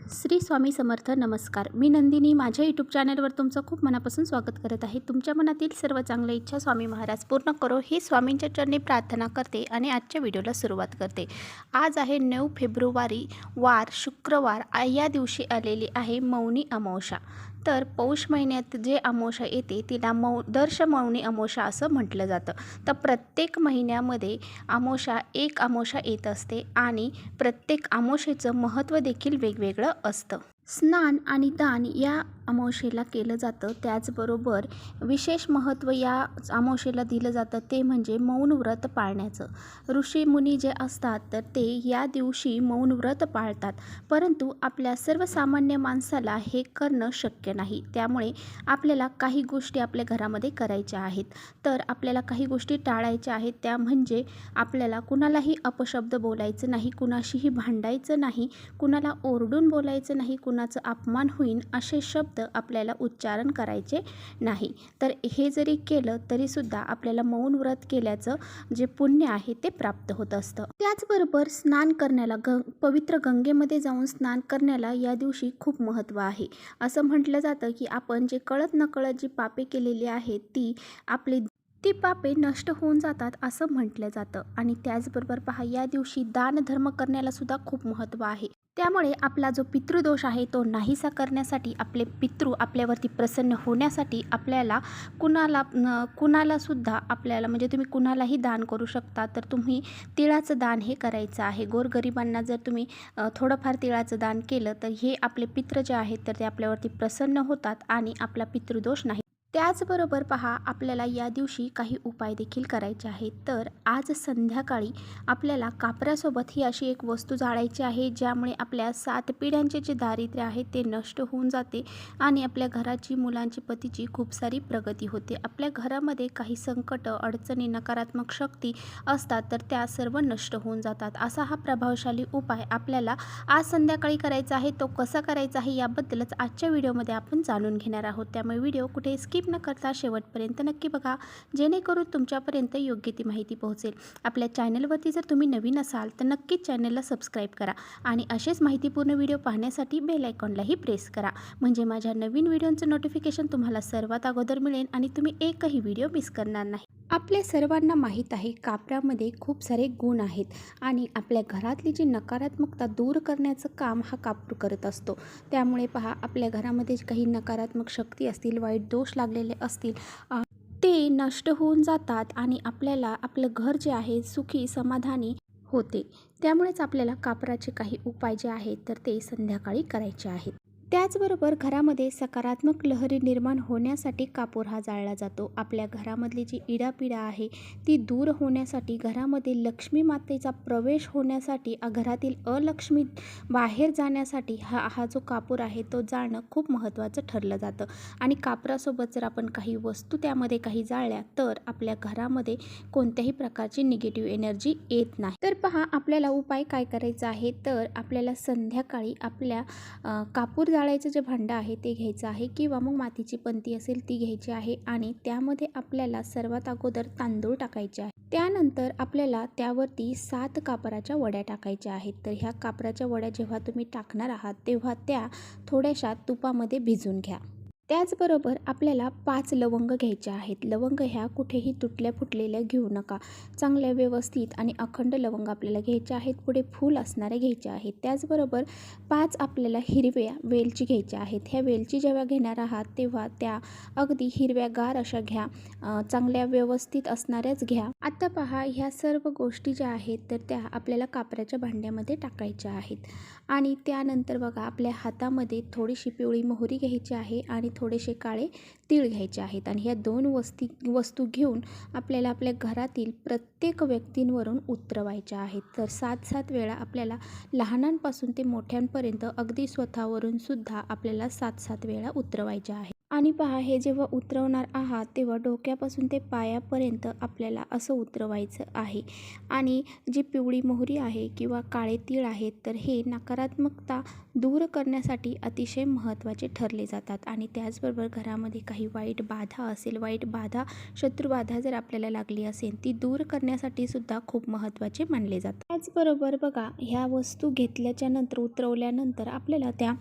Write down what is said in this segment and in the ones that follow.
श्री स्वामी समर्थ. नमस्कार. मी नंदिनी. माझ्या यूट्यूब चॅनलवर तुमचं खूप मनापासून स्वागत करत आहे. तुमच्या मनातील सर्व चांगल्या इच्छा स्वामी महाराज पूर्ण करो ही स्वामींच्या चरणी प्रार्थना करते आणि आजच्या व्हिडिओला सुरुवात करते. आज आहे 9 फेब्रुवारी, वार शुक्रवार. या दिवशी आलेली आहे मौनी अमावस्या. तर पौष महिन्यात जे अमावस्या येते तिला दर्श मौनी अमावस्या असं म्हटलं जातं. तर प्रत्येक महिन्यामध्ये एक अमावस्या येत असते आणि प्रत्येक अमावस्येचं महत्त्व देखील वेगवेगळं असतं. स्नान आणि दान या अमावस्येला केलं जातं. त्याचबरोबर विशेष महत्त्व या अमावस्येला दिलं जातं ते म्हणजे मौन व्रत पाळण्याचं. ऋषीमुनी जे असतात तर ते या दिवशी मौन व्रत पाळतात, परंतु आपल्या सर्वसामान्य माणसाला हे करणं शक्य नाही. त्यामुळे आपल्याला काही गोष्टी आपल्या घरामध्ये करायच्या आहेत. तर आपल्याला काही गोष्टी टाळायच्या आहेत. त्या म्हणजे आपल्याला कुणालाही अपशब्द बोलायचं नाही, कुणाशीही भांडायचं नाही, कुणाला ओरडून बोलायचं नाही, कुणाचं अपमान होईल असे शब्द आपल्याला उच्चारण करायचे नाही. तर हे जरी केलं तरीसुद्धा आपल्याला मौन व्रत केल्याचं जे पुण्य आहे ते प्राप्त होत असतं. त्याचबरोबर स्नान करण्याला पवित्र गंगेमध्ये जाऊन स्नान करण्याला या दिवशी खूप महत्त्व आहे. असं म्हटलं जातं की आपण जे कळत नकळत जी पापे केलेली आहेत ती पापे नष्ट होऊन जातात असं म्हटलं जातं. आणि त्याचबरोबर पहा, या दिवशी दानधर्म करण्याला सुद्धा खूप महत्त्व आहे. त्यामुळे आपला जो पितृदोष आहे तो नाहीसा करण्यासाठी, आपले पितृ आपल्यावरती प्रसन्न होण्यासाठी आपल्याला कुणाला सुद्धा आपल्याला म्हणजे तुम्ही कुणालाही दान करू शकता. तर तुम्ही तिळाचं दान हे करायचं आहे. गोरगरिबांना जर तुम्ही थोडंफार तिळाचं दान केलं तर हे आपले पितृ जे आहेत तर ते आपल्यावरती प्रसन्न होतात आणि आपला पितृदोष नाही. त्याचबरोबर पहा, आपल्याला या दिवशी काही उपाय देखील करायचे आहेत. तर आज संध्याकाळी आपल्याला कापरासोबत ही अशी एक वस्तू जाळायची आहे, ज्यामुळे आपल्या 7 पिढ्यांचे जे दारिद्र्य आहे ते नष्ट होऊन जाते आणि आपल्या घराची, मुलांची, पतीची खूप सारी प्रगती होते. आपल्या घरामध्ये काही संकट, अडचणी, नकारात्मक शक्ती असतात तर त्या सर्व नष्ट होऊन जातात. असा हा प्रभावशाली उपाय आपल्याला आज संध्याकाळी करायचा आहे. तो कसा करायचा आहे याबद्दलच आजच्या व्हिडिओमध्ये आपण जाणून घेणार आहोत. त्यामुळे व्हिडिओ कुठे स्किप न करता शेवटपर्यंत नक्की बघा, जेणेकरून तुमच्यापर्यंत योग्य ती माहिती पोहोचेल. आपल्या चॅनलवरती जर तुम्ही नवीन असाल तर नक्कीच चॅनलला सबस्क्राईब करा आणि असेच माहितीपूर्ण व्हिडिओ पाहण्यासाठी बेल आयकॉनलाही प्रेस करा, म्हणजे माझ्या नवीन व्हिडिओचं नोटिफिकेशन तुम्हाला सर्वात अगोदर मिळेल आणि तुम्ही एकही व्हिडिओ मिस करणार नाही. आपल्या सर्वांना माहीत आहे, कापरामध्ये खूप सारे गुण आहेत आणि आपल्या घरातली जी नकारात्मकता दूर करण्याचं काम हा कापूर करत असतो. त्यामुळे पहा, आपल्या घरामध्ये काही नकारात्मक शक्ती असतील, वाईट दोष लागलेले असतील, ते नष्ट होऊन जातात आणि आपल्याला आपलं घर जे आहे सुखी समाधानी होते. त्यामुळेच आपल्याला कापराचे काही उपाय जे आहेत तर ते संध्याकाळी करायचे आहेत. त्याचबरोबर घरामध्ये सकारात्मक लहरी निर्माण होण्यासाठी कापूर हा जाळला जातो. आपल्या घरामधली जी इडापिडा आहे ती दूर होण्यासाठी, घरामध्ये लक्ष्मी मातेचा प्रवेश होण्यासाठी, घरातील अलक्ष्मी बाहेर जाण्यासाठी हा जो कापूर आहे तो जाळणं खूप महत्त्वाचं ठरलं जातं. आणि कापरासोबत जर आपण काही वस्तू त्यामध्ये काही जाळल्या तर आपल्या घरामध्ये कोणत्याही प्रकारची निगेटिव्ह एनर्जी येत नाही. तर पहा, आपल्याला उपाय काय करायचा आहे. तर आपल्याला संध्याकाळी आपल्या कापूर जाळायचं जे भांडं आहे ते घ्यायचं आहे, किंवा मग मातीची पंती असेल ती घ्यायची आहे आणि त्यामध्ये आपल्याला सर्वात अगोदर तांदूळ टाकायचे आहे. त्यानंतर आपल्याला त्यावरती 7 कापराच्या वड्या टाकायच्या आहेत. तर ह्या कापराच्या वड्या जेव्हा तुम्ही टाकणार आहात तेव्हा त्या थोड्याशा तुपामध्ये भिजून घ्या. त्याचबरोबर आपल्याला 5 लवंग घ्यायच्या आहेत. लवंग ह्या कुठेही तुटल्या फुटलेल्या घेऊ नका, चांगल्या व्यवस्थित आणि अखंड लवंग आपल्याला घ्यायच्या आहेत. पुढे फूल असणारे घ्यायचे आहेत. त्याचबरोबर 5 आपल्याला हिरव्या वेलची घ्यायच्या आहेत. ह्या वेलची जेव्हा घेणार आहात तेव्हा त्या अगदी हिरव्यागार अशा घ्या, चांगल्या व्यवस्थित असणाऱ्याच घ्या. आता पहा, ह्या सर्व गोष्टी ज्या आहेत तर त्या आपल्याला कापराच्या भांड्यामध्ये टाकायच्या आहेत. आणि त्यानंतर बघा, आपल्या हातामध्ये थोडीशी पिवळी मोहरी घ्यायची आहे आणि थोडेसे काळे तीळ घ्यायचे आहेत. आणि ह्या 2 वस्तू घेऊन आपल्याला आपल्या घरातील प्रत्येक व्यक्तींवरून उतरवायच्या आहेत. तर 7 वेळा आपल्याला लहानांपासून ते मोठ्यांपर्यंत अगदी स्वतःवरून सुद्धा आपल्याला 7 वेळा उतरवायच्या आहेत. आणि पहा, हे जेव्हा उतरवणार आहात तेव्हा डोक्यापासून ते पायापर्यंत आपल्याला असं उतरवायचं आहे. आणि जी पिवळी मोहरी आहे किंवा काळे तीळ आहेत, तर हे नकारात्मकता दूर करण्यासाठी अतिशय महत्त्वाचे ठरले जातात. आणि त्याचबरोबर घरामध्ये काही वाईट बाधा असेल, वाईट बाधा, शत्रुबाधा जर आपल्याला लागली असेल, ती दूर करण्यासाठी सुद्धा खूप महत्त्वाचे मानले जातात. त्याचबरोबर बघा, ह्या वस्तू घेतल्याच्या नंतर, उतरवल्यानंतर आपल्याला त्या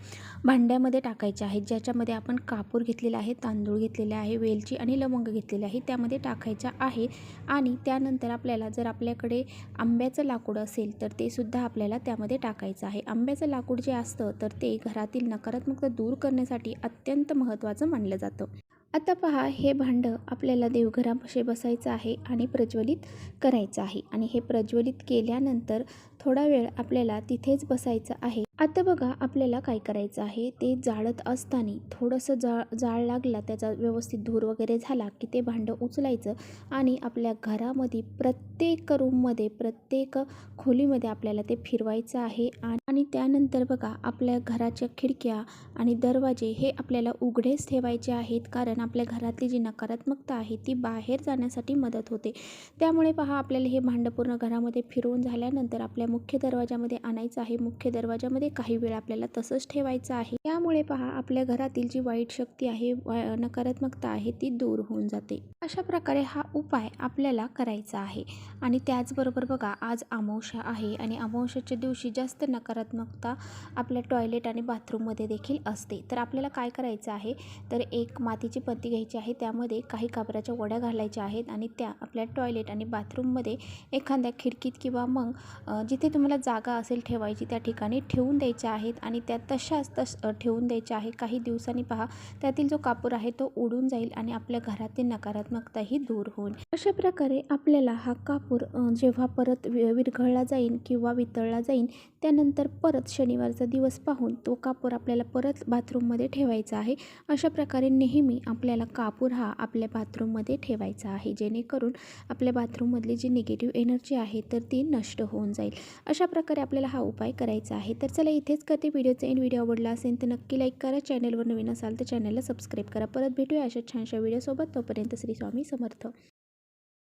भांड्यामध्ये टाकायच्या आहेत, ज्याच्यामध्ये आपण कापूर घेतलेला आहे, तांदूळ घेतलेले आहे, वेलची आणि लवंग घेतलेले आहे, त्यामध्ये टाकायच्या आहे. आणि त्यानंतर आपल्याला जर आपल्याकडे आंब्याचं लाकूड असेल तर ते सुद्धा आपल्याला त्यामध्ये टाकायचं आहे. आंब्याचं लाकूड जे असतं तर ते घरातील नकारात्मकता दूर करण्यासाठी अत्यंत महत्त्वाचं मानलं जातं. आता पहा, हे भांडं आपल्याला देवघरापाशी बसायचं आहे आणि प्रज्वलित करायचं आहे. आणि हे प्रज्वलित केल्यानंतर थोडा वेळ आपल्याला तिथेच बसायचं आहे. आता बघा, आपल्याला काय करायचं आहे, ते जाळत असताना थोडंसं जाळ लागला, त्याचा व्यवस्थित धूर वगैरे झाला की ते भांडं उचलायचं आणि आपल्या घरामध्ये प्रत्येक रूममध्ये, प्रत्येक खोलीमध्ये आपल्याला ते फिरवायचं आहे. आणि त्यानंतर बघा, आपल्या घराच्या खिडक्या आणि दरवाजे हे आपल्याला उघडेच ठेवायचे आहेत, कारण आपल्या घरातली जी नकारात्मकता आहे ती बाहेर जाण्यासाठी मदत होते. त्यामुळे पहा, आपल्याला हे भांडं पूर्ण घरामध्ये फिरवून झाल्यानंतर आपल्या मुख्य दरवाजामध्ये आणायचं आहे. मुख्य दरवाजामध्ये काही वेळ आपल्याला तसंच ठेवायचं आहे. त्यामुळे पहा, आपल्या घरातील जी वाईट शक्ती आहे, नकारात्मकता आहे, ती दूर होऊन जाते. अशा प्रकारे हा उपाय आपल्याला करायचा आहे. आणि त्याचबरोबर बघा, आज अमावस्या आहे आणि अमावस्याच्या दिवशी जास्त नकारात्मकता आपल्या टॉयलेट आणि बाथरूममध्ये देखील असते. तर आपल्याला काय करायचं आहे, तर एक मातीची पत्ती घ्यायची आहे, त्यामध्ये काही कापराच्या वड्या घालायच्या आहेत आणि त्या आपल्या टॉयलेट आणि बाथरूममध्ये एखाद्या खिडकीत किंवा मग जिथे तुम्हाला जागा असेल ठेवायची त्या ठिकाणी ठेवून द्यायच्या आहेत. आणि त्या तशाच ठेवून द्यायच्या आहे. काही दिवसांनी पहा, त्यातील जो कापूर आहे तो उडून जाईल आणि आपल्या घरातील नकारात्मकताही दूर होईल. अशा प्रकारे आपल्याला हा कापूर जेव्हा परत विरघळला जाईल किंवा वितळला जाईल, त्यानंतर परत शनिवारचा दिवस पाहून तो कापूर आपल्याला परत बाथरूममध्ये ठेवायचा आहे. अशा प्रकारे नेहमी आपल्याला कापूर हा आपल्या बाथरूममध्ये ठेवायचा आहे, जेणेकरून आपल्या बाथरूममधली जी निगेटिव्ह एनर्जी आहे तर ती नष्ट होऊन जाईल. अशा प्रकारे आपल्याला हा उपाय करायचा आहे. तर चला, इथेच करते व्हिडिओचा एंड. व्हिडिओ आवडला असेल तर नक्की लाईक करा. चॅनलवर नवीन असाल तर चॅनलला सबस्क्राईब करा. परत भेटूया अशा छानशा व्हिडिओसोबत. तोपर्यंत श्री स्वामी समर्थ.